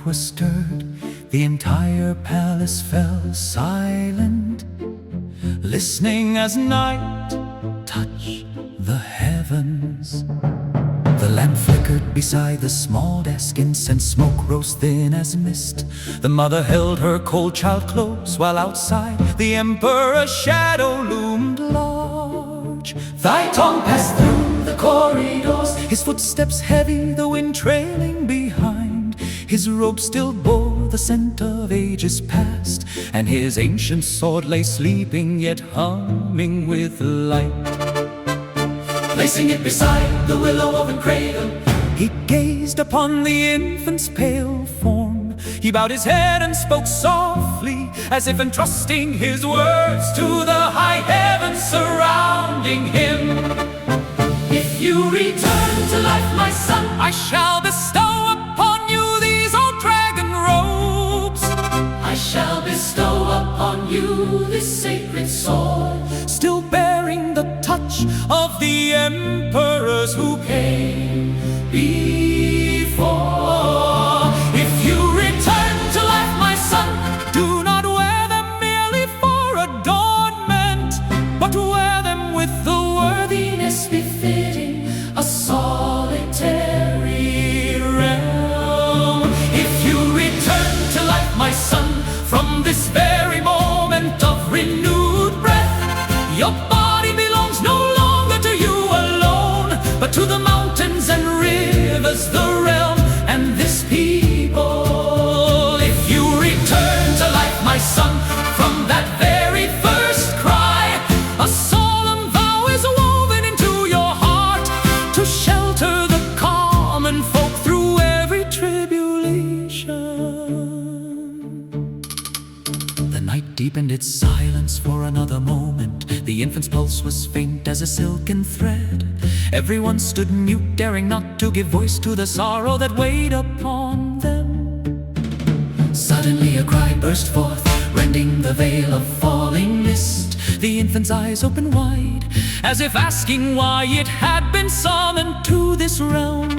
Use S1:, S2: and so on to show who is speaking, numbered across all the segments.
S1: was stirred, the entire palace fell silent, listening as night touched the heavens. The lamp flickered beside the small desk, incense smoke rose thin as mist. The mother held her cold child close, while outside the emperor's shadow loomed large. Thy tongue passed through the corridors, his footsteps heavy, the wind trailing behind. His robe still bore the scent of ages past, and his ancient sword lay sleeping, yet humming with light. Placing it beside the willow-woven cradle, he gazed upon the infant's pale form. He bowed his head and spoke softly, as if entrusting his words to the high heavens surrounding him. If you return to life, my son, I shall bestow upon you these old dragon robes. I shall bestow upon you this sacred sword, still bearing the touch of the emperors who came before. If you return to life, my son, do not wear them merely for adornment, but wear them with the worthiness befitting a solitary realm. If you return to life, my son, from this very moment of renewed breath, your body belongs no longer to you alone, but to the mountains and rivers, the realm, and this people. If you return to life, my son, from that very first cry, a solemn vow is woven into your heart to shelter the common folk through every tribulation. The night deepened its silence for another moment. The infant's pulse was faint as a silken thread. Everyone stood mute, daring not to give voice to the sorrow that weighed upon them. Suddenly a cry burst forth, rending the veil of falling mist. The infant's eyes opened wide, as if asking why it had been summoned to this realm.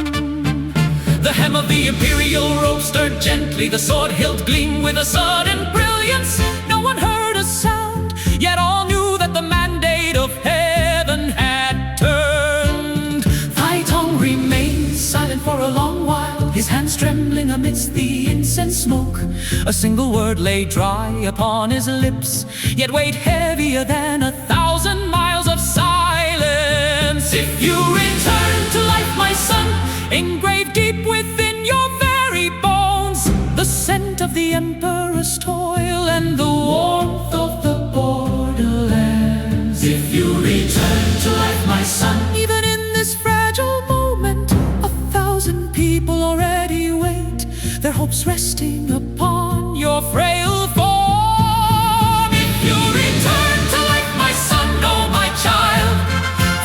S1: The hem of the imperial robe stirred gently, the sword hilt gleamed with a sudden brilliance. No one heard a sound, yet all knew that the mandate of heaven had turned. Thy tongue remained silent for a long while, his hands trembling amidst the incense smoke. A single word lay dry upon his lips, yet weighed heavier than 1,000 miles of silence. If you return to life, my son, engraved deep within your very bones, the scent of the emperor's toil and the warmth of the borderlands. If you return to life, my son, even in this fragile moment, 1,000 people already wait, their hopes resting upon your frail form. If you return to life, my son, oh my child,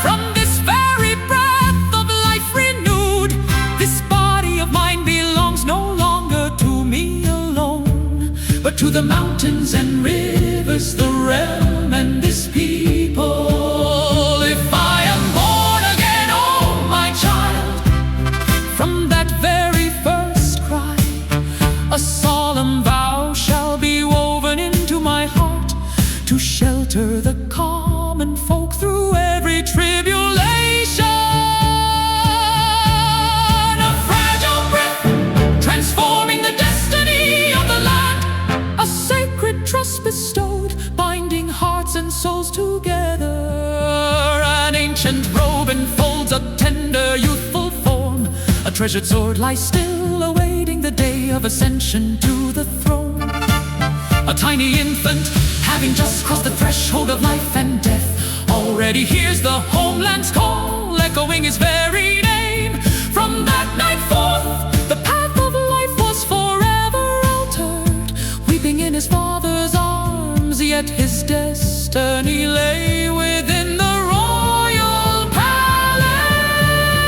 S1: from this very breath of life renewed, this body of mine belongs no longer to me alone, but to the mountains and rivers, the realm, and this people. If I am born again, oh my child, from that very first cry, a solemn vow shall be woven into my heart to shelter the common folk through every tribulation. A fragile breath transforming the destiny of the land, a sacred trust bestowed, binding hearts and souls together. An ancient robe enfolds a tender youthful form, a treasured sword lies still, awaiting the day of ascension to the throne. A tiny infant, having just crossed the threshold of life and death, already hears the homeland's call, echoing his very name. From that night forth, the path of life was forever altered, weeping in his father's arms, yet his destiny lay within the royal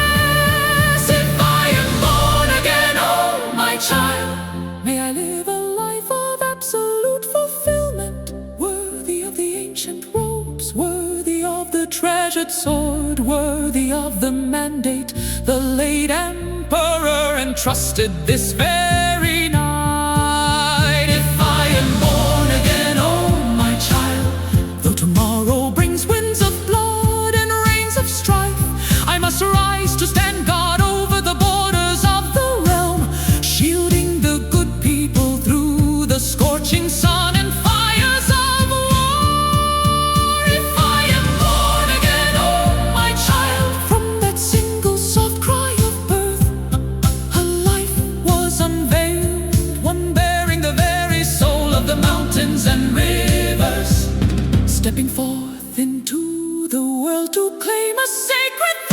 S1: palace. If I am born again, oh my child, may I live a life of absolute fulfillment, worthy of the ancient robes, worthy of the treasured sword, worthy of the mandate the late emperor entrusted this very night. stepping forth into the world to claim a sacred